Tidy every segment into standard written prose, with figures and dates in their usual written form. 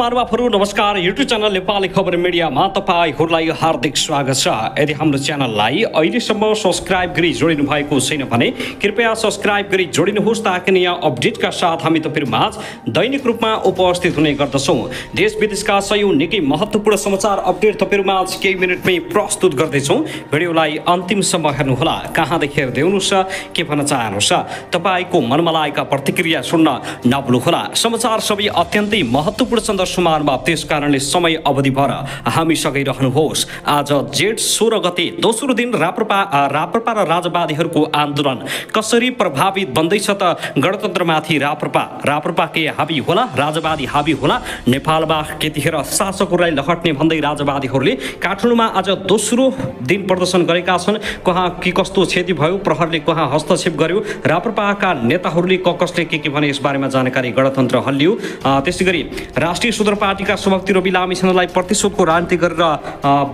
महानुभावहरु नमस्कार। YouTube channel Nepali खबर मिडियामा तपाईहरुलाई हार्दिक स्वागत छ। यदि हाम्रो च्यानललाई अहिलेसम्म सब्स्क्राइब गरी जोडिनु भएको छैन भने कृपया सब्स्क्राइब गरी जोडिनुहोस् ताकि नयाँ अपडेटका साथ हामी तपाईहरुमाझ दैनिक रूपमा उपस्थित हुने गर्दछौं। देश विदेशका सयौं निकै महत्त्वपूर्ण समाचार अपडेट तपाईहरुमाझ केही मिनेटमै प्रस्तुत गर्दैछौं। भिडियोलाई अन्तिमसम्म हेर्नुहोला। कहाँदेखि हेर्दै हुनुहुन्छ, के भन्न चाहनुहुन्छ, तपाईको मनमा लागेका प्रतिक्रिया सुन्न नभुल्नुहोला। समाचार सबै अत्यन्तै महत्त्वपूर्ण सन्दर्भमा त्यस कारणले समय अवधि भर हामी सँगै रहनुहोस्। आज जेठ 16 गते दोस्रो दिन राप्रपा र राजवादीहरूको आन्दोलन कसरी प्रभावित बन्दैछ त गणतन्त्रमाथि राप्रपा के हाबी होला, राजवादी हाबी होला। नेपालमा केतिखेर शासकहरूलाई लहट्ने भन्दै राजवादीहरूले काठमाडौँमा आज दोस्रो दिन प्रदर्शन गरेका छन्। कहाँ के कस्तो क्षति भयो, प्रहरले कहाँ हस्तक्षेप गर्यो, राप्रपाका नेताहरूले कसले के भने यस बारेमा जानकारी गणतन्त्र हल्लियो। त्यसैगरी राष्ट्रिय सुधार पार्टीका सभापति रवि लामिछानेलाई प्रतिशोधको राजनीति गरेर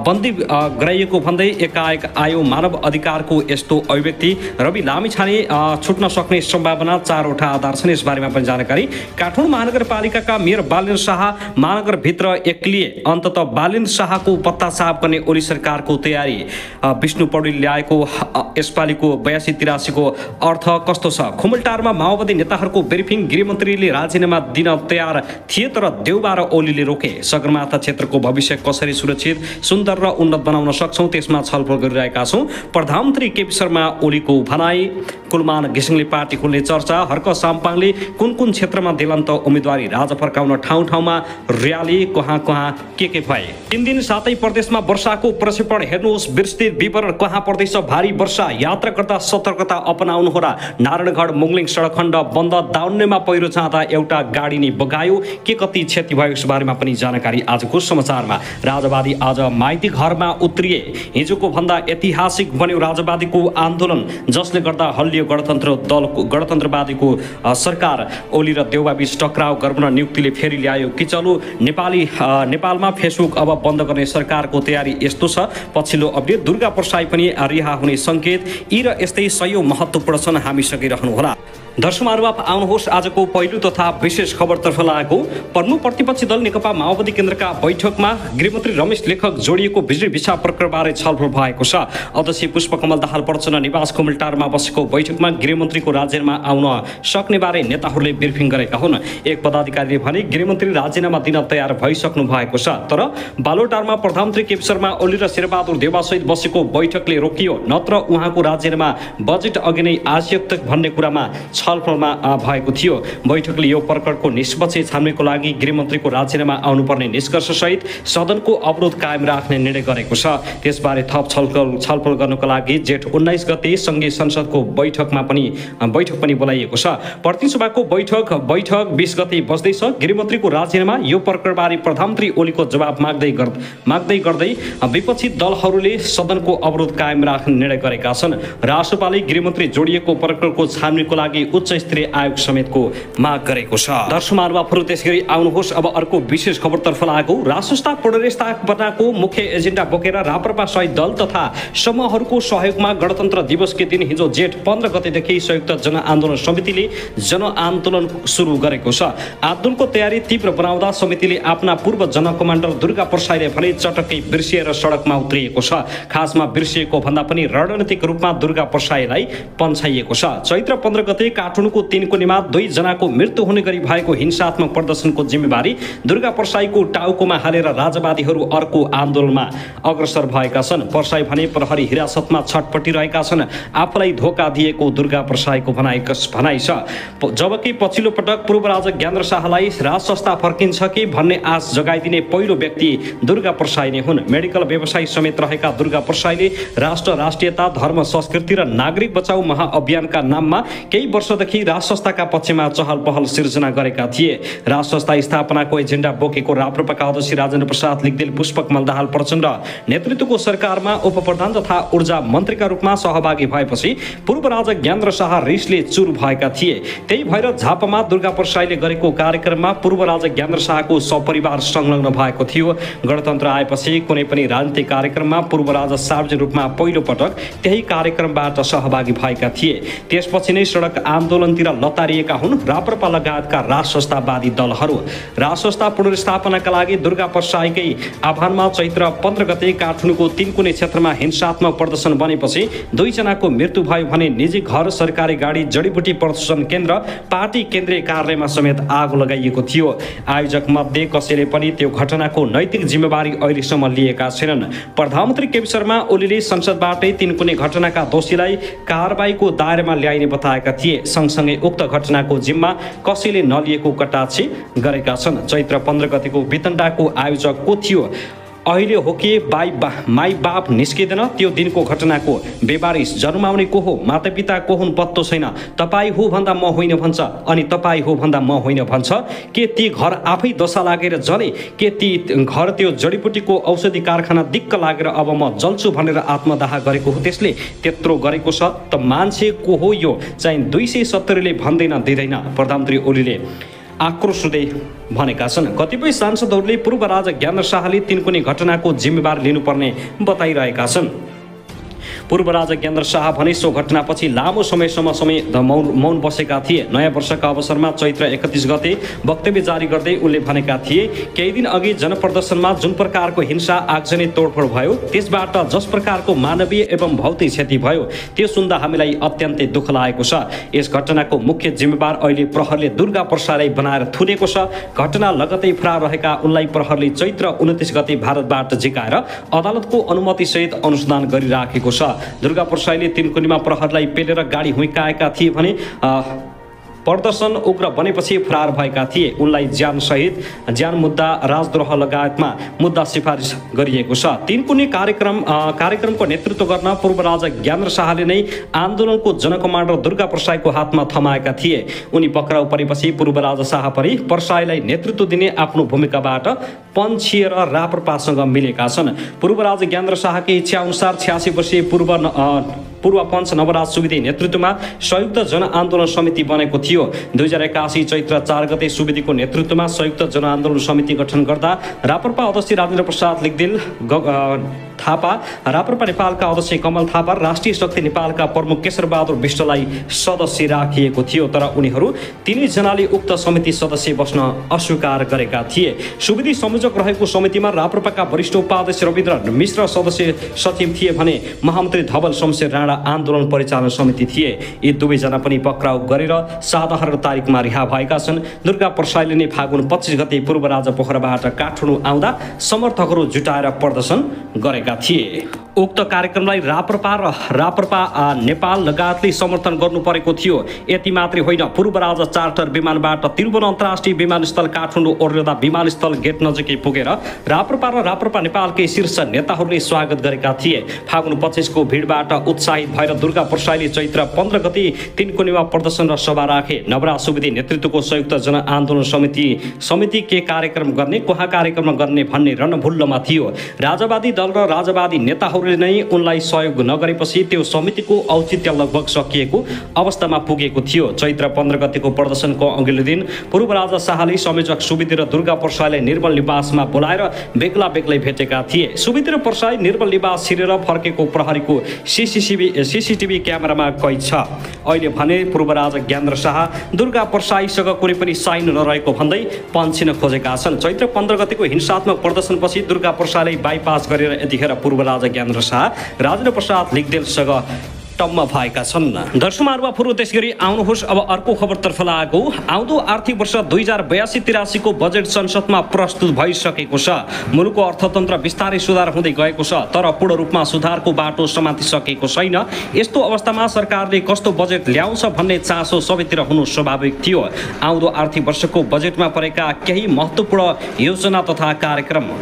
बन्दी गराइएको भन्दै एकाएक आयो मानव अधिकारको यस्तो अभिव्यक्ति। रवि लामिछाने छुट्न सक्ने सम्भावना 4वटा आधार छन्। यस बारेमा पनि जानकारी। काठमाडौँ महानगरपालिकाका मेयर बालेन्द्र शाह महानगरभित्र एक्लिए। अन्ततः बालेन्द्र शाहको पत्ता साफ गर्ने ओली सरकारको तयारी। विष्णु पौडेलले ल्याएको यसपालिको 82-83 को अर्थ कस्तो छ? खुमलटारमा माओवादी नेताहरूको ब्रिफिङ। गृहमन्त्रीले राजीनामा दिन तयार थिए तर देउबा र ओलीले रोके। सगरमाथा क्षेत्रको भविष्य कसरी सुरक्षित, सुन्दर र उन्नत बनाउन सक्छौं त्यसमा छलफल गरिरहेका छौं। प्रधानमन्त्री केपी शर्मा ओलीको भनाई। कुलमान घिसिङले पार्टी खोल्ने चर्चा। हर्क साम्पाङले कुन क्षेत्रमा दिलान्त उम्मेदवारी, राजा फर्काउन ठाउँ-ठाउँमा र्याली, कहाँ के भए। 3 दिन सातै प्रदेशमा वर्षाको प्रक्षेपण हेर्नुहोस्। विस्तृत विवरण। कहाँ पर्दैछ भारी वर्षा, यात्रा गर्दा सतर्कता अपनाउनुहोला। नारायणगढ मुङलिङ सडक खण्ड बन्द। दाउन्नेमा पहिरो जाँदा एउटा गाडी नै बगायो। के कति क्षति भयो यस बारेमा पनि जानकारी आजको समाचारमा। राजवादी आज माइती घरमा उत्रिए। हिजोको भन्दा ऐतिहासिक बन्यो राजवादीको आन्दोलन, जसले गर्दा हल्लियो गणतन्त्रवादीको सरकार। ओली र देउबा बीच टक्राव गर्न नियुक्तिले फेरि ल्यायो किचलो। नेपालमा फेसबुक अब बन्द गर्ने सरकारको तयारी यस्तो छ। पछिल्लो अपडेट। दुर्गा प्रसाई पनि रिहा हुने संकेत। यी र यस्तै सयौं महत्त्वपूर्ण छन्। हामी सँगै रहनुहोला। दर्शक महानुभाव, आउनुहोस् आजको पहिलो तथा विशेष खबरतर्फ लागेको। प्रमुख प्रतिपक्षी दल नेकपा माओवादी केन्द्रका बैठकमा गृहमन्त्री रमेश लेखक जोडिएको बिजुली भिसा प्रकरणबारे छलफल भएको छ। अध्यक्ष पुष्पकमल दाहाल प्रचण्ड निवास खुमलटारमा बसेको बैठकमा गृहमन्त्रीको राजीनामा आउन सक्ने बारे नेताहरूले ब्रिफिङ गरेका हुन्। एक पदाधिकारीले भने गृहमन्त्री राजीनामा दिन तयार भइसक्नु भएको छ, तर बालोटारमा प्रधानमन्त्री केपी शर्मा ओली र शेरबहादुर देउवासहित बसेको बैठकले रोकियो, नत्र उहाँको राजीनामा बजेट अघि नै आवश्यक भन्ने कुरामा छलफलमा भएको थियो। बैठकले यो प्रकरणको निष्पक्ष छानबिनको लागि गृहमन्त्रीको राजीनामा आउनुपर्ने निष्कर्षसहित सदनको अवरोध कायम राख्ने निर्णय गरेको छ। त्यसबारे थप छलफल गर्नको लागि जेठ 19 गते संघीय संसदको बैठक पनि बोलाइएको छ। प्रतिनिधिसभाको बैठक 20 गते बस्दैछ। गृहमन्त्रीको राजीनामा यो प्रकरणबारे प्रधानमन्त्री ओलीको जवाब माग्दै गर्दै विपक्षी दलहरूले सदनको अवरोध कायम राख्ने निर्णय गरेका छन्। राष्ट्रपालले गृहमन्त्री जोडिएको प्रकरणको छानबिनको लागि उच्च स्तरीय आयोग समेतको माग गरेको छ। दर्शक महानुभावहरु, त्यसैगरी आउनुहोस् अब अर्को विशेष खबरतर्फ लागेको। राष्ट्रस्था पुनर्स्थापनाको मुख्य एजेन्डा बोकेर राप्रपा सहित दल तथा समूहहरूको सहयोगमा गणतन्त्र दिवसकै दिन हिजो जेठ 15 गतेदेखि संयुक्त जनआन्दोलन समितिले जनआन्दोलन सुरु गरेको छ। आन्दोलनको तयारी तीव्र बनाउँदा समितिले आफ्ना पूर्व जनकमान्डर दुर्गा प्रसाईले भने चटक्कै बिर्सिएर सडकमा उत्रिएको छ। खासमा बिर्सिएको भन्दा पनि रणनीतिक रूपमा दुर्गा प्रसाईलाई पन्छाइएको छ। चैत्र 15 गते काठमाडौँको 3 कोनेमा 2 जनाको मृत्यु हुने गरी भएको हिंसात्मक प्रदर्शनको जिम्मेवारी दुर्गा प्रसाईको टाउकोमा हालेर राजवादीहरू अर्को आन्दोलनमा अग्रसर भएका छन्। प्रसाई भने प्रहरी हिरासतमा छटपटिरहेका छन्। आफूलाई धोका दिएको दुर्गा प्रसाईको भनाइ छ। जबकि पछिल्लो पटक पूर्व राजा ज्ञानेन्द्र शाहलाई राज संस्था फर्किन्छ कि भन्ने आश जगाइदिने पहिलो व्यक्ति दुर्गा प्रसाई नै हुन्। मेडिकल व्यवसायी समेत रहेका दुर्गा प्रसाईले राष्ट्र, राष्ट्रियता, धर्म, संस्कृति र नागरिक बचाउ महाअभियानका नाममा केही वर्षदेखि राज संस्थाका पक्षमा चहल पहल सिर्जना गरेका थिए। राज संस्था स्थापनाको एजेन्डा बोकेको राप्रपाका अध्यक्ष राजेन्द्र प्रसाद लिग्देल पुष्पकमल दाहाल प्रचण्ड नेतृत्वको सरकारमा उपप्रधान तथा ऊर्जा मन्त्रीका रूपमा सहभागी भएपछि पूर्व राजा ज्ञानेन्द्र शाह रिसले चुर भएका थिए। त्यही भएर झापामा दुर्गा प्रसाईले गरेको कार्यक्रममा पूर्व राजा ज्ञानेन्द्र शाहको सपरिवार संलग्न भएको थियो। गणतन्त्र आएपछि कुनै पनि राजनीतिक कार्यक्रममा पूर्व राजा सार्वजनिक रूपमा पहिलो पटक त्यही कार्यक्रमबाट सहभागी भएका थिए। त्यसपछि नै सडक आन्दोलनतिर लतारिएका हुन् राप्रपा लगायतका राज संस्थावादी दलहरू। राज वासवस्था पुनर्स्थापनाका लागि दुर्गा परसाईकै आह्वानमा चैत्र 15 गते काठमाडौँको तीनकुने क्षेत्रमा हिंसात्मक प्रदर्शन बनेपछि 2 जनाको मृत्यु भयो भने निजी घर, सरकारी गाडी, जडीबुटी प्रदर्शन केन्द्र, पार्टी केन्द्रीय कार्यालयमा समेत आगो लगाइएको थियो। आयोजक मध्ये कसैले पनि त्यो घटनाको नैतिक जिम्मेवारी अहिलेसम्म लिएका छैनन्। प्रधानमन्त्री केपी शर्मा ओलीले संसदबाटै तीनकुने घटनाका दोषीलाई कारबाहीको दायरामा ल्याइने बताएका थिए। सँगसँगै उक्त घटनाको जिम्मा कसैले नलिएको कटाक्षी गरेका छन्। चैत्र 15 गतेको वितण्डाको आयोजक को थियो? अहिले हो कि माई बाप निस्किँदैन? त्यो दिनको घटनाको बेबारिस जन्माउने को हो? मातापिता को हुन् पत्तो छैन। तपाईँ हो भन्दा म होइन भन्छ, अनि तपाईँ हो भन्दा म होइन भन्छ। के ती घर आफै दशा लागेर जले? के ती घर त्यो जडीबुटीको औषधि कारखाना दिक्क लागेर अब म जल्छु भनेर आत्मदाह गरेको हो? त्यसले त्यत्रो गरेको छ त मान्छे को हो यो? चाहिँ 270ले भन्दैन दिँदैन। प्रधानमन्त्री ओलीले आक्रोश हुँदै भनेका छन्। कतिपय सांसदहरूले पूर्व राजा ज्ञानेन्द्र शाहले तीनकुने घटनाको जिम्मेवार लिनुपर्ने बताइरहेका छन्। पूर्व राजा ज्ञानेन्द्र शाह भने सो घटनापछि लामो समयसम्म मौन बसेका थिए। नयाँ वर्षका अवसरमा चैत्र 31 गते वक्तव्य जारी गर्दै उनले भनेका थिए, केही दिन अघि जनप्रदर्शनमा जुन प्रकारको हिंसा, आगजनी, तोडफोड भयो, त्यसबाट जस प्रकारको मानवीय एवं भौतिक क्षति भयो, त्यो सुन्दा हामीलाई अत्यन्तै दुःख लागेको छ। यस घटनाको मुख्य जिम्मेवार अहिले प्रहरले दुर्गा परसाईलाई बनाएर थुनेको छ। घटना लगतै फरार रहेका उनलाई प्रहरले चैत्र 29 गते भारतबाट झिकाएर अदालतको अनुमतिसहित अनुसन्धान गरिराखेको छ। दुर्गा परसाईले तीनकुनेमा प्रहरलाई पेलेर गाडी हुइकाएका थिए भने प्रदर्शन उग्र बनेपछि फरार भएका थिए। उनलाई ज्यान मुद्दा, राजद्रोह लगायतमा मुद्दा सिफारिस गरिएको छ। तीनकुने कार्यक्रमको नेतृत्व गर्न पूर्व राजा ज्ञानेन्द्र शाहले नै आन्दोलनको जनकमान्डर दुर्गा परसाईको हातमा थमाएका थिए। उनी पक्राउ परेपछि पूर्व राजा शाह पनि परसाईलाई नेतृत्व दिने आफ्नो भूमिकाबाट पन्छिएर राप्रपासँग मिलेका छन्। पूर्व राजा ज्ञानेन्द्र शाहकी इच्छा अनुसार 86 वर्षीय पूर्व पञ्च नवराज सुवेदी नेतृत्वमा संयुक्त जनआन्दोलन समिति बनेको थियो। 2081 चैत्र 4 गते सुवेदीको नेतृत्वमा संयुक्त जनआन्दोलन समिति गठन गर्दा राप्रपा अध्यक्ष राजेन्द्र प्रसाद लिगदेल थापा, राप्रपा नेपालका अध्यक्ष कमल थापा, राष्ट्रिय शक्ति नेपालका प्रमुख केशरबहादुर विष्टलाई सदस्य राखिएको थियो। तर उनीहरू 3 जनाले उक्त समिति सदस्य बस्न अस्वीकार गरेका थिए। सुवेदी संयोजक रहेको समितिमा राप्रपाका वरिष्ठ उपाध्यक्ष रविन्द्र मिश्र सदस्य सचिव थिए भने महामन्त्री धवल शमशेर राणा आन्दोलन परिचालन समिति थिए। यी दुवैजना पनि पक्राउ गरेर 7 तारिकमा रिहा भएका छन्। दुर्गा परसाईले नै फागुन 25 गते पूर्व राजा पोखराबाट काठमाडौँ आउँदा समर्थकहरू जुटाएर प्रदर्शन गरेका थिए। उक्त कार्यक्रमलाई राप्रपा नेपाल लगायतले समर्थन गर्नु परेको थियो। यति मात्रै होइन, पूर्व राजा चार्टर विमानबाट त्रिभुवन अन्तर्राष्ट्रिय विमानस्थल काठमाडौँ ओर्लिँदा विमानस्थल गेट नजिकै पुगेर राप्रपा र राप्रपा नेपालकै शीर्ष नेताहरूले स्वागत गरेका थिए। फागुन 25 को भिडबाट उत्साहित भएर दुर्गा परसाईले चैत्र 15 गते तीनकुनेमा प्रदर्शन र सभा राखे। नवराज सुवेदी नेतृत्वको संयुक्त जनआन्दोलन समिति के कार्यक्रम गर्ने, कहाँ कार्यक्रम गर्ने भन्ने रणभुल्लमा थियो। राजावादी दल र राजावादी नेताहरूले नै उनलाई सहयोग नगरेपछि त्यो समितिको औचित्य लगभग सकिएको अवस्थामा पुगेको थियो। चैत्र 15 गतेको प्रदर्शनको अघिल्लो दिन पूर्व राजा शाहले संयोजक सुवेदी र दुर्गा परसाईलाई निर्मल निवासमा बोलाएर बेग्ला बेग्लै भेटेका थिए। सुवेदी र परसाई निर्मल निवास छिरेर फर्केको प्रहरीको सीसीटीभी क्यामेरामा कैद छ। अहिले भने पूर्व राजा ज्ञानेन्द्र शाह दुर्गा परसाईसँग कुनै पनि साइन नरहेको भन्दै पन्छिन खोजेका छन्। चैत्र 15 गतेको हिंसात्मक प्रदर्शनपछि दुर्गा परसाईलाई बाइपास गरेर यतिखेर पूर्व राजा ज्ञानेन्द्र शाह राजेन्द्र प्रसाद लिगदेलसँग टम्म भएका छन्। दर्शकमारुमा पूर्व त्यसगरी आउनुहोस् अब अर्को खबरतर्फ लागौ। आउँदो आर्थिक वर्ष 2082-83 को बजेट संसदमा प्रस्तुत भइसकेको छ। मुलुकको अर्थतन्त्र बिस्तारै सुधार हुँदै गएको छ, तर पूर्ण रूपमा सुधारको बाटो समातिसकेको छैन। यस्तो अवस्थामा सरकारले कस्तो बजेट ल्याउँछ भन्ने चासो सबैतिर हुनु स्वाभाविक थियो। आउँदो आर्थिक वर्षको बजेटमा परेका केही महत्त्वपूर्ण योजना तथा कार्यक्रम।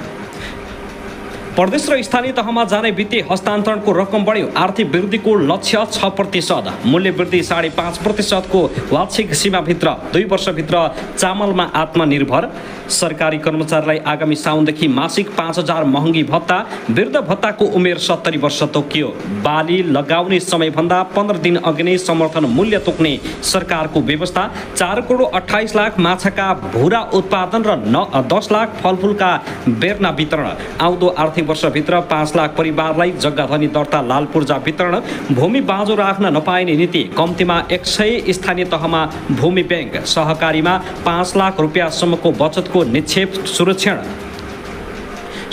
प्रदेश र स्थानीय तहमा जाने वित्तीय हस्तान्तरणको रकम बढ्यो। आर्थिक वृद्धिको लक्ष्य 6%, मूल्य वृद्धि 5.5% को वार्षिक सीमाभित्र। 2 वर्षभित्र चामलमा आत्मनिर्भर। सरकारी कर्मचारीलाई आगामी साउनदेखि मासिक 5,000 महँगी भत्ता। वृद्ध भत्ताको उमेर 70 वर्ष तोकियो। बाली लगाउने समयभन्दा 15 दिन अघि नै समर्थन मूल्य तोक्ने सरकारको व्यवस्था। 4,28 लाख माछाका भुरा उत्पादन र 10 लाख फलफुलका बेर्ना वितरण। आउँदो आर्थिक आर्थिक वर्षभित्र 5 लाख परिवारलाई जग्गाधनी दर्ता लाल पूर्जा वितरण भूमि बाँझो राख्न नपाइने नीति कम्तीमा 100 स्थानीय तहमा भूमि बैंक सहकारीमा 5 लाख रुपियाँसम्मको बचतको निक्षेप सुरक्षण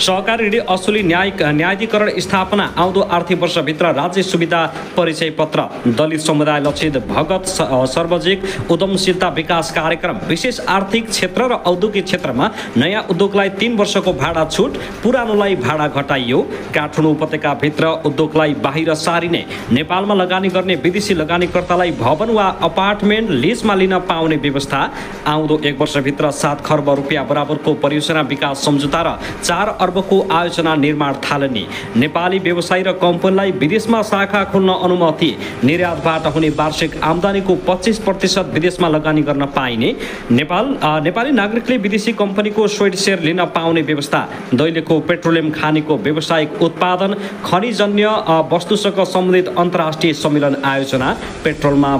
सहकारी ऋण असुली न्यायाधिकरण स्थापना आउँदो आर्थिक वर्षभित्र राज्य सुविधा परिचय पत्र दलित समुदाय लक्षित भगत सार्वजनिक उद्यमशीलता विकास कार्यक्रम विशेष आर्थिक क्षेत्र र औद्योगिक क्षेत्रमा नयाँ उद्योगलाई 3 वर्षको भाडा छुट पुरानोलाई भाडा घटाइयो काठमाडौँ उपत्यकाभित्र उद्योगलाई बाहिर सारिने नेपालमा लगानी गर्ने विदेशी लगानीकर्तालाई भवन वा अपार्टमेन्ट लिजमा लिन पाउने व्यवस्था आउँदो 1 वर्षभित्र 7 खर्ब रुपियाँ बराबरको परियोजना विकास सम्झौता र 4 अर्बको आयोजना निर्माण थालनी नेपाली व्यवसायी र कम्पनीलाई विदेशमा शाखा खोल्न अनुमति निर्यातबाट हुने वार्षिक आम्दानीको 25% विदेशमा लगानी गर्न पाइने नेपाली नागरिकले विदेशी कम्पनीको शेयर लिन पाउने व्यवस्था दैलेखको पेट्रोलियम खानीको व्यावसायिक उत्पादन खनिजन्य वस्तुसँग सम्बन्धित अन्तर्राष्ट्रिय सम्मेलन आयोजना पेट्रोलमा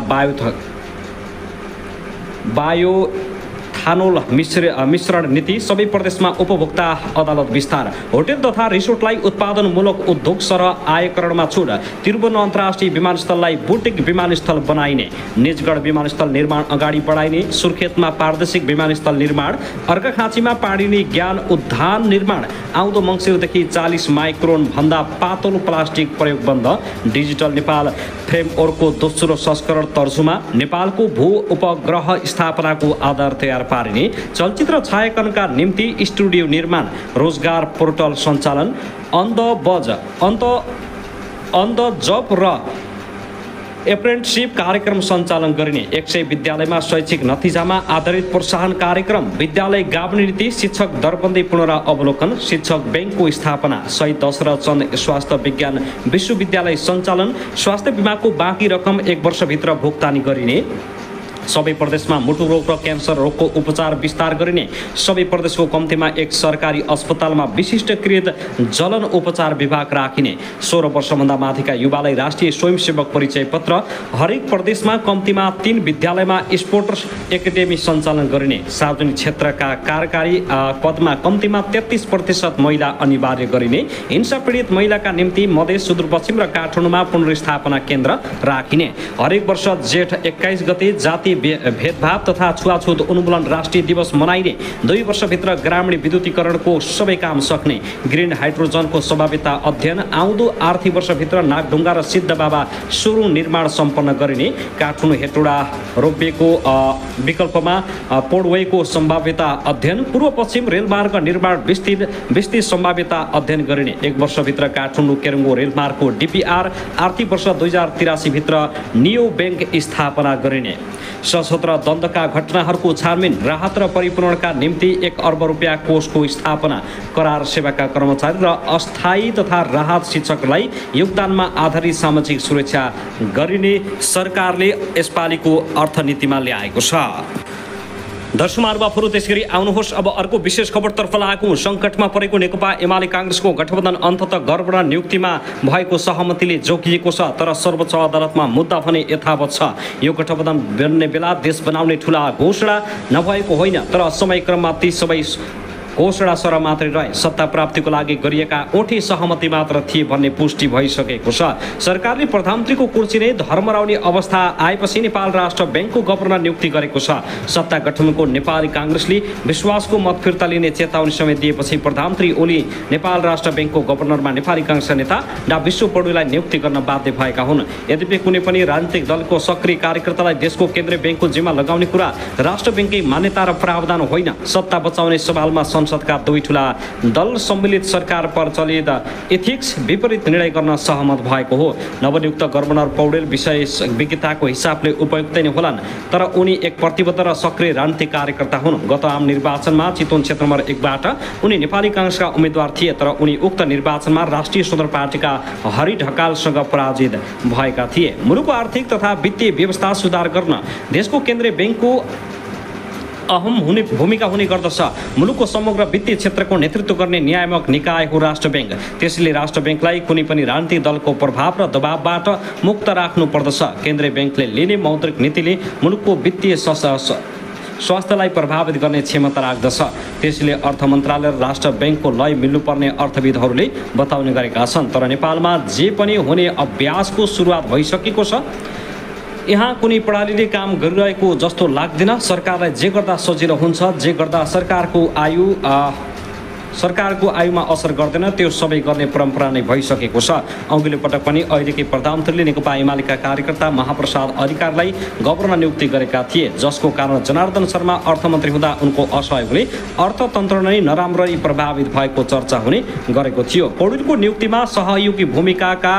बायोथानोल मिश्रण नीति सबै प्रदेशमा उपभोक्ता अदालत विस्तार होटल तथा रिसोर्टलाई उत्पादनमूलक उद्योग सरह आयकरणमा छुट त्रिभुवन अन्तर्राष्ट्रिय विमानस्थललाई बुटिक विमानस्थल बनाइने निजगढ विमानस्थल निर्माण अगाडि बढाइने सुर्खेतमा पारदर्शिक विमानस्थल निर्माण अर्घाखाँचीमा पाडिने ज्ञान उद्यान निर्माण आउँदो मङ्सिरदेखि 40 माइक्रोन भन्दा पातलो प्लास्टिक प्रयोग बन्द डिजिटल नेपाल फ्रेमवर्कको दोस्रो संस्करण तर्जुमा नेपालको भू उपग्रह स्थापनाको आधार तयार पारिने चलचित्र छायाङ्कनका निम्ति स्टुडियो निर्माण रोजगार पोर्टल सञ्चालन अन्त जब र एप्रेन्टिसशिप कार्यक्रम सञ्चालन गरिने 100 विद्यालयमा शैक्षिक नतिजामा आधारित प्रोत्साहन कार्यक्रम विद्यालय गाभ्ने नीति शिक्षक दरबन्दी पुनरावलोकन शिक्षक बैंकको स्थापना शहीद दशरथ चन्द स्वास्थ्य विज्ञान विश्वविद्यालय सञ्चालन स्वास्थ्य बिमाको बाँकी रकम 1 वर्षभित्र भुक्तानी गरिने सबै प्रदेशमा मुटु रोग र क्यान्सर रोगको उपचार विस्तार गरिने सबै प्रदेशको कम्तीमा 1 सरकारी अस्पतालमा विशिष्टकृत जलन उपचार विभाग राखिने 16 वर्षभन्दा माथिका युवालाई राष्ट्रिय स्वयंसेवक परिचय पत्र हरेक प्रदेशमा कम्तीमा 3 विद्यालयमा स्पोर्ट्स एकाडेमी सञ्चालन गरिने सार्वजनिक क्षेत्रका कार्यकारी पदमा कम्तीमा 33% महिला अनिवार्य गरिने हिंसा पीडित महिलाका निम्ति मधेस सुदूरपश्चिम र काठमाडौँमा पुनर्स्थापना केन्द्र राखिने हरेक वर्ष जेठ 21 गते जाति भेदभाव तथा छुवाछुत उन्मूलन राष्ट्रिय दिवस मनाइने 2 वर्षभित्र ग्रामीण विद्युतीकरणको सबै काम सक्ने ग्रिन हाइड्रोजनको सम्भाव्यता अध्ययन आउँदो आर्थिक वर्षभित्र नागढुङ्गा र सिद्धबाबा सुरुङ निर्माण सम्पन्न गरिने काठमाडौँ हेटौडा रोपवेको विकल्पमा पोडवेको सम्भाव्यता अध्ययन पूर्व पश्चिम रेलमार्ग निर्माण विस्तृत सम्भाव्यता अध्ययन गरिने 1 वर्षभित्र काठमाडौँ केरङ्गो रेलमार्गको डिपिआर आर्थिक वर्ष 2083 भित्र नियो बैंक स्थापना गरिने सशस्त्र द्वन्द्वका घटनाहरूको छानबिन राहत र परिपूरणका निम्ति 1 अर्ब रुपियाँ कोषको स्थापना करार सेवाका कर्मचारी र अस्थायी तथा राहत शिक्षकलाई योगदानमा आधारित सामाजिक सुरक्षा गरिने सरकारले यसपालिको अर्थनीतिमा ल्याएको छ। दर्शकमार्फत त्यसगरी आउनुहोस् अब अर्को विशेष खबरतर्फ लागौँ। सङ्कटमा परेको नेकपा एमाले काङ्ग्रेसको गठबन्धन अन्ततः गठबन्धन नियुक्तिमा भएको सहमतिले जोगिएको छ तर सर्वोच्च अदालतमा मुद्दा भने यथावत छ। यो गठबन्धन बन्ने बेला देश बनाउने ठुला घोषणा नभएको होइन तर समयक्रममा ती सबै घोषणा सर मात्रै रहे सत्ता प्राप्तिको लागि गरिएका ओठी सहमति मात्र थिए भन्ने पुष्टि भइसकेको छ। सरकारले प्रधानमन्त्रीको कुर्सी नै धर्मराउने अवस्था आएपछि नेपाल राष्ट्र बैंकको गभर्नर नियुक्ति गरेको छ। सत्ता गठबन्धनको नेपाली काङ्ग्रेसले विश्वासको मत फिर्ता लिने चेतावनी समेत दिएपछि प्रधानमन्त्री ओली नेपाल राष्ट्र बैंकको गभर्नरमा नेपाली काङ्ग्रेसका नेता डा विश्व पौडेललाई नियुक्ति गर्न बाध्य भएका हुन्। यद्यपि कुनै पनि राजनीतिक दलको सक्रिय कार्यकर्तालाई देशको केन्द्रीय बैंकको जिम्मा लगाउने कुरा राष्ट्र बैंककै मान्यता र प्रावधान होइन। सत्ता बचाउने सवालमा संसदका 2 ठूला दल सम्मिलित सरकार प्रचलित एथिक्स विपरीत निर्णय गर्न सहमत भएको हो। नवनियुक्त गभर्नर पौडेल विज्ञताको हिसाबले उपयुक्त नै होलान् तर उनी एक प्रतिबद्ध र सक्रिय राजनीतिक कार्यकर्ता हुन्। गत आम निर्वाचनमा चितवन क्षेत्र नम्बर 1 बाट उनी नेपाली काङ्ग्रेसका उम्मेद्वार थिए तर उनी उक्त निर्वाचनमा राष्ट्रिय स्वतन्त्र पार्टीका हरि ढकालसँग पराजित भएका थिए। मुलुकको आर्थिक तथा वित्तीय व्यवस्था सुधार गर्न देशको केन्द्रीय बैंकको अहम भूमिका हुने गर्दछ। मुलुकको समग्र वित्तीय क्षेत्रको नेतृत्व गर्ने नियामक निकाय हो राष्ट्र बैंक। त्यसैले राष्ट्र बैंकलाई कुनै पनि राजनीतिक दलको प्रभाव र दबावबाट मुक्त राख्नु पर्दछ। केन्द्रीय बैंकले लिने मौद्रिक नीतिले मुलुकको वित्तीय स्वास्थ्यलाई प्रभावित गर्ने क्षमता राख्दछ। त्यसैले अर्थ मन्त्रालय र राष्ट्र ब्याङ्कको लय मिल्नुपर्ने अर्थविदहरूले बताउने गरेका छन्। तर नेपालमा जे पनि हुने अभ्यासको सुरुवात भइसकेको छ। यहाँ कुनै प्रणालीले काम गरिरहेको जस्तो लाग्दैन। सरकारलाई जे गर्दा सजिलो हुन्छ, जे गर्दा सरकारको आयुमा असर गर्दैन, त्यो सबै गर्ने परम्परा नै भइसकेको छ। अघिल्लो पटक पनि अहिलेकै प्रधानमन्त्रीले नेकपा एमालेका कार्यकर्ता महाप्रसाद अधिकारीलाई गभर्नर नियुक्ति गरेका थिए, जसको कारण जनार्दन शर्मा अर्थमन्त्री हुँदा उनको असहयोगले अर्थतन्त्र नै नराम्ररी प्रभावित भएको चर्चा हुने गरेको थियो। पौडेलको नियुक्तिमा सहयोगी भूमिकाका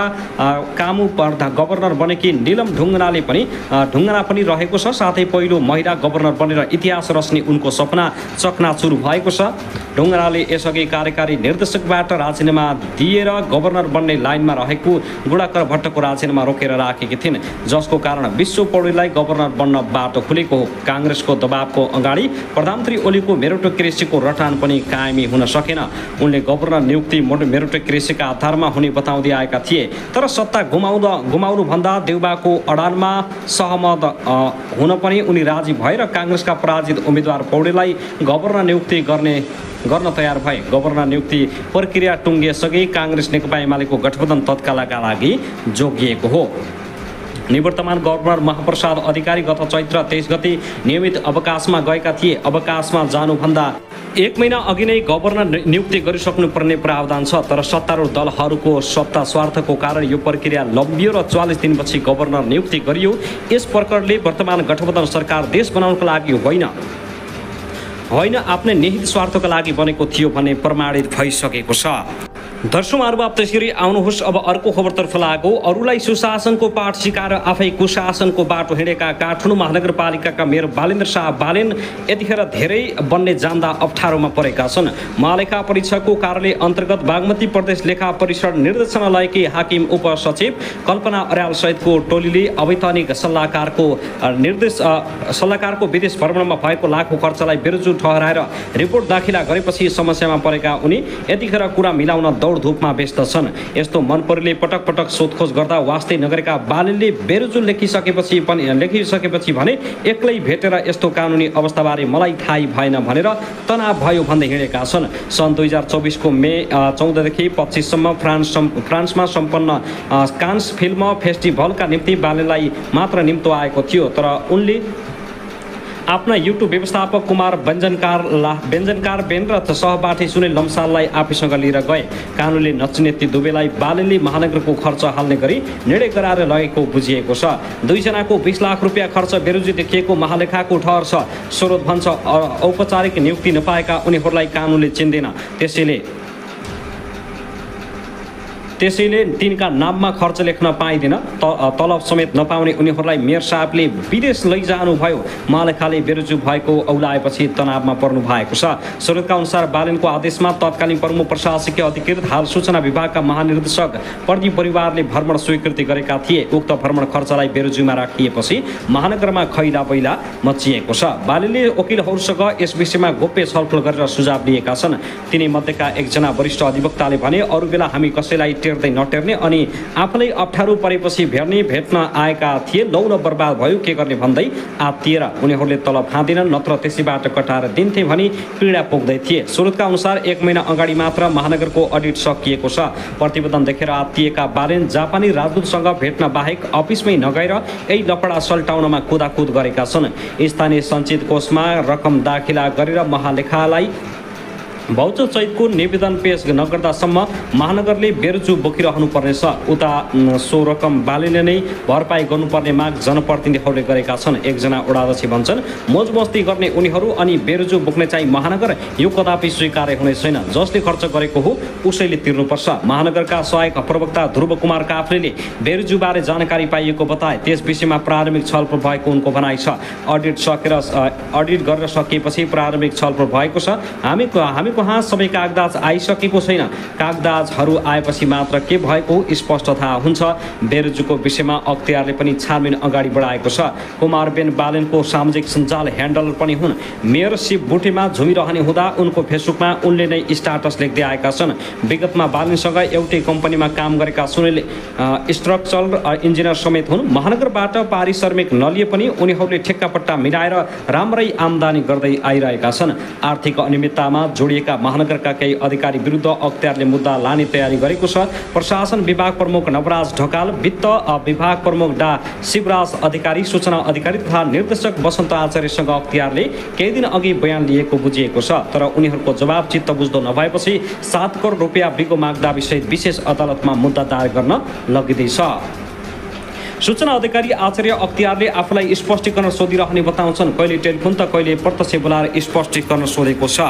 कामु गभर्नर बनेकी निलम ढुङ्गानाले पनि रहेको छ। साथै पहिलो महिला गभर्नर बनेर इतिहास रच्ने उनको सपना चकनाचुर भएको छ। ढुङ्गानाले यसअघि कार्यकारी निर्देशकबाट राजीनामा दिएर गभर्नर बन्ने लाइनमा रहेको गुडाकर भट्टको राजीनामा रोकेर राखेकी थिइन्, जसको कारण विश्व पौडेललाई गभर्नर बन्न बाटो खुलेको हो। काङ्ग्रेसको दबावको अगाडि प्रधानमन्त्री ओलीको मेरिटोक्रेसीको रटान पनि कायमी हुन सकेन। उनले गभर्नर नियुक्ति मेरिटोक्रेसीका आधारमा हुने बताउँदै आएका थिए। तर सत्ता गुमाउनुभन्दा देउबाको अडानमा सहमत हुन पनि उनी राजी भएर काङ्ग्रेसका पराजित उम्मेद्वार पौडेललाई गभर्नर नियुक्ति गर्न तयार भए। गभर्नर नियुक्ति प्रक्रिया टुङ्गिएसँगै काङ्ग्रेस नेकपा एमालेको गठबन्धन तत्कालका लागि जोगिएको हो। निवर्तमान गभर्नर महाप्रसाद अधिकारी गत चैत्र 23 गते नियमित अवकाशमा गएका थिए। अवकाशमा जानुभन्दा 1 महिना अघि नै गभर्नर नियुक्ति गरिसक्नुपर्ने प्रावधान छ। तर सत्तारूढ दलहरूको सत्ता स्वार्थको कारण यो प्रक्रिया लम्बियो र 44 दिनपछि गभर्नर नियुक्ति गरियो। यस प्रकारले वर्तमान गठबन्धन सरकार देश बनाउनको लागि होइन आफ्नै निहित स्वार्थका लागि बनेको थियो भन्ने प्रमाणित भइसकेको छ। दर्शकहरू अब त्यसरी आउनुहोस् अब अर्को खबरतर्फ लागौ। अरूलाई सुशासनको पाठ सिकाएर आफै कुशासनको बाटो हिँडेका काठमाडौँ महानगरपालिकाका मेयर बालेन्द्र शाह बालेन यतिखेर धेरै बन्ने जान्दा अप्ठ्यारोमा परेका छन्। महालेखा परीक्षकको कार्यालय अन्तर्गत बागमती प्रदेश लेखा परिषद निर्देशनालयकी हाकिम उपसचिव कल्पना अर्याल सहितको टोलीले अवैधानिक सल्लाहकारको विदेश भ्रमणमा भएको लाखौँ खर्चलाई बेरुजु ठहराएर रिपोर्ट दाखिला गरेपछि समस्यामा परेका उनी यतिखेर कुरा मिलाउन दौडधुपमा व्यस्त छन्। यस्तो मनपरीले पटक पटक सोधखोज गर्दा वास्तै नगरेका बालेनले बेरुजु लेखिसकेपछि भने एक्लै भेटेर यस्तो कानुनी अवस्थाबारे मलाई थाहै भएन भनेर तनाव भयो भन्दै हिँडेका छन्। सन् 2024 को मे 14 देखि 25 सम्म फ्रान्समा सम्पन्न कान्स फिल्म फेस्टिभलका निम्ति बालेनलाई मात्र निम्तो आएको थियो। तर उनले आफ्ना युट्युब व्यवस्थापक कुमार व्यञ्जनकार बेन र सहपाठी सुनिल लम्साललाई आफैसँग लिएर गए। कानुनले नचिने ती दुवैलाई बालेनले महानगरको खर्च हाल्ने गरी निर्णय गराएर लगेको बुझिएको छ। दुईजनाको 20 लाख रुपियाँ खर्च बेरुजी देखिएको महालेखाको ठहर छ। स्रोत भन्छ औपचारिक नियुक्ति नपाएका उनीहरूलाई कानुनले चिन्दैन, त्यसैले तिनका नाममा खर्च लेख्न पाइँदैन। तलब समेत नपाउने उनीहरूलाई मेयर साहबले विदेश लैजानुभयो। महालेखाले बेरुजु भएको औलाएपछि तनावमा पर्नु भएको छ। स्रोतका अनुसार बालेनको आदेशमा तत्कालीन प्रमुख प्रशासकीय अधिकृत हाल सूचना विभागका महानिर्देशक प्रदीप परिवारले भ्रमण स्वीकृति गरेका थिए। उक्त भ्रमण खर्चलाई बेरुजुमा राखिएपछि महानगरमा खैला बैला मचिएको छ। बालेनले वकिलहरूसँग यस विषयमा गोप्य छलफल गरेर सुझाव दिएका छन्। तिनी मध्येका एकजना वरिष्ठ अधिवक्ताले भने अरू बेला हामी कसैलाई टेर्दै नटेर्ने अनि आफूलाई अप्ठ्यारो परेपछि भेट्न आएका थिए। लौ न बर्बाद भयो के गर्ने भन्दै आत्तिएर उनीहरूले तलब खाँदैनन्, नत्र त्यसैबाट कटाएर दिन्थे भनी पीडा पोख्दै थिए। स्रोतका अनुसार 1 महिना अगाडि मात्र महानगरको अडिट सकिएको छ। प्रतिवेदन देखेर आत्तिएका बालेन जापानी राजदूतसँग भेट्न बाहेक अफिसमै नगएर यही लपडा सल्टाउनमा कुदाकुद गरेका छन्। स्थानीय सञ्चित कोषमा रकम दाखिला गरेर महालेखालाई भाउचर सहितको निवेदन पेश नगर्दासम्म महानगरले बेरुजु बोकिरहनु पर्नेछ। उता सो रकम बालेनले नै भरपाई गर्नुपर्ने माग जनप्रतिनिधिहरूले गरेका छन्। एकजना वडाध्यक्ष भन्छन् मोज मस्ती गर्ने उनीहरू अनि बेरुजु बोक्ने चाहिँ महानगर, यो कदापि स्वीकार्य हुने छैन। जसले खर्च गरेको हो उसैले तिर्नुपर्छ। महानगरका सहायक प्रवक्ता ध्रुव कुमार काफ्लेले बेरुजुबारे जानकारी पाइएको बताए। त्यस विषयमा प्रारम्भिक छलफल भएको उनको भनाइ छ। अडिट गरेर सकिएपछि प्रारम्भिक छलफल भएको छ। हामी कहाँ सबै कागजात आइसकेको छैन। कागजातहरू आएपछि मात्र के भएको स्पष्ट थाहा हुन्छ। बेरोजुको विषयमा अख्तियारले पनि छानबिन अगाडि बढाएको छ। कुमारबेन बालेनको सामाजिक सञ्जाल ह्यान्डलर पनि हुन्। मेयरसिप बुटीमा झुमिरहने हुँदा उनको फेसबुकमा उनले नै स्टाटस लेख्दै आएका छन्। विगतमा बालेनसँग एउटै कम्पनीमा काम गरेका सुनिल स्ट्रक्चरल इन्जिनियर समेत हुन्। महानगरबाट पारिश्रमिक नलिए पनि उनीहरूले ठेक्कापट्टा मिलाएर राम्रै आम्दानी गर्दै आइरहेका छन्। आर्थिक अनियमिततामा जोडिएका महानगरका केही अधिकारी विरुद्ध अख्तियारले मुद्दा लाने तयारी गरेको छ। प्रशासन विभाग प्रमुख नवराज ढकाल, वित्त विभाग प्रमुख डा शिवराज अधिकारी, सूचना अधिकारी तथा निर्देशक वसन्त आचार्यसँग अख्तियारले केही दिन अघि बयान लिएको बुझिएको छ। तर उनीहरूको जवाब चित्त बुझ्दो नभएपछि 7 करोड रुपियाँ बिगो माग्दा सहित विशेष अदालतमा मुद्दा दायर गर्न लगिँदैछ। सूचना अधिकारी आचार्य अख्तियारले आफूलाई स्पष्टीकरण सोधिरहने बताउँछन्। कहिले टेलिफोन त कहिले प्रत्यक्ष बोलाएर स्पष्टीकरण सोधेको छ।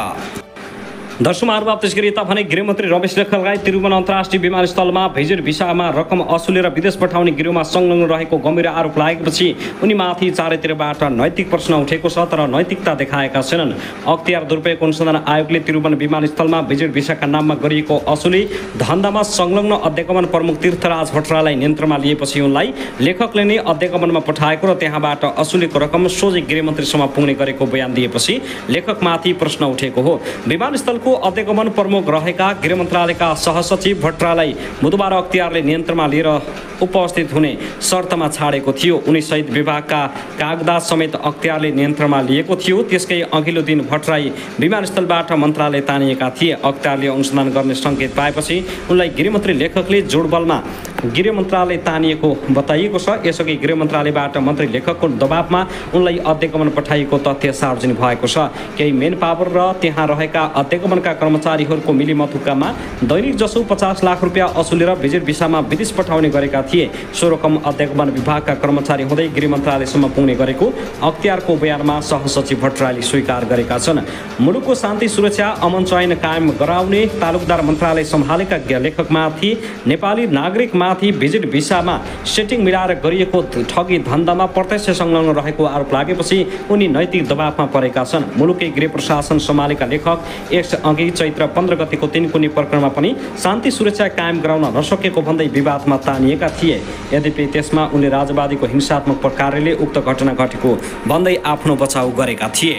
दर्शकहरू आप त्यसै गरी यता भने गृहमन्त्री रमेश लेखकलाई त्रिभुवन अन्तर्राष्ट्रिय विमानस्थलमा भिजिट भिसामा रकम असुलेर विदेश पठाउने गिरोहमा संलग्न रहेको गम्भीर आरोप लागेपछि उनीमाथि चारैतिरबाट नैतिक प्रश्न उठेको छ, तर नैतिकता देखाएका छैनन्। अख्तियार दुरुपयोग अनुसन्धान आयोगले त्रिभुवन विमानस्थलमा भिजिट भिसाका नाममा गरिएको असुली धन्दामा संलग्न अध्यगमन प्रमुख तीर्थराज भट्टराईलाई नियन्त्रणमा लिएपछि उनलाई लेखकले नै अध्यगमनमा पठाएको र त्यहाँबाट असुलीको रकम सोझै गृहमन्त्रीसम्म पुग्ने गरेको बयान दिएपछि लेखकमाथि प्रश्न उठेको हो। विमानस्थल अध्यगमन प्रमुख रहेका गृह मन्त्रालयका सहसचिव भट्टराईलाई बुधबार अख्तियारले नियन्त्रणमा लिएर उपस्थित हुने शर्तमा छाडेको थियो। उनी सहित विभागका कागजात समेत अख्तियारले नियन्त्रणमा लिएको थियो। त्यसकै अघिल्लो दिन भट्टराई विमानस्थलबाट मन्त्रालय तानिएका थिए। अख्तियारले अनुसन्धान गर्ने सङ्केत पाएपछि उनलाई गृहमन्त्री लेखकले जोडबलमा गृह मन्त्रालय तानिएको बताइएको छ। यसअघि गृह मन्त्रालयबाट मन्त्री लेखकको दबावमा उनलाई अध्यगमन पठाइएको तथ्य सार्वजनिक भएको छ। केही मेन पावर र त्यहाँ रहेका अध्यगमनका कर्मचारीहरूको मिलिमतुकामा दैनिक जसो 50 लाख रुपियाँ असुलेर भिजिट भिसामा विदेश पठाउने गरेका थिए। सो रकम अध्यगमन विभागका कर्मचारी हुँदै गृह मन्त्रालयसम्म पुग्ने गरेको अख्तियारको बयानमा सहसचिव भट्टराईले स्वीकार गरेका छन्। मुलुकको शान्ति सुरक्षा अमन चयन कायम गराउने तालुकदार मन्त्रालय सम्हालेका लेखकमाथि नेपाली नागरिकमाथि भिजिट भिसामा सेटिङ मिलाएर गरिएको ठगी धन्दामा प्रत्यक्ष संलग्न रहेको आरोप लागेपछि उनी नैतिक दबावमा परेका छन्। मुलुकै गृह प्रशासन सम्हालेका लेखक यसअघि चैत्र 15 गतिको तिनकुनी प्रकरणमा पनि शान्ति सुरक्षा कायम गराउन नसकेको भन्दै विवादमा तानिएका थिए। यद्यपि त्यसमा उनले राजवादीको हिंसात्मक प्रकारले उक्त घटना घटेको भन्दै आफ्नो बचाउ गरेका थिए।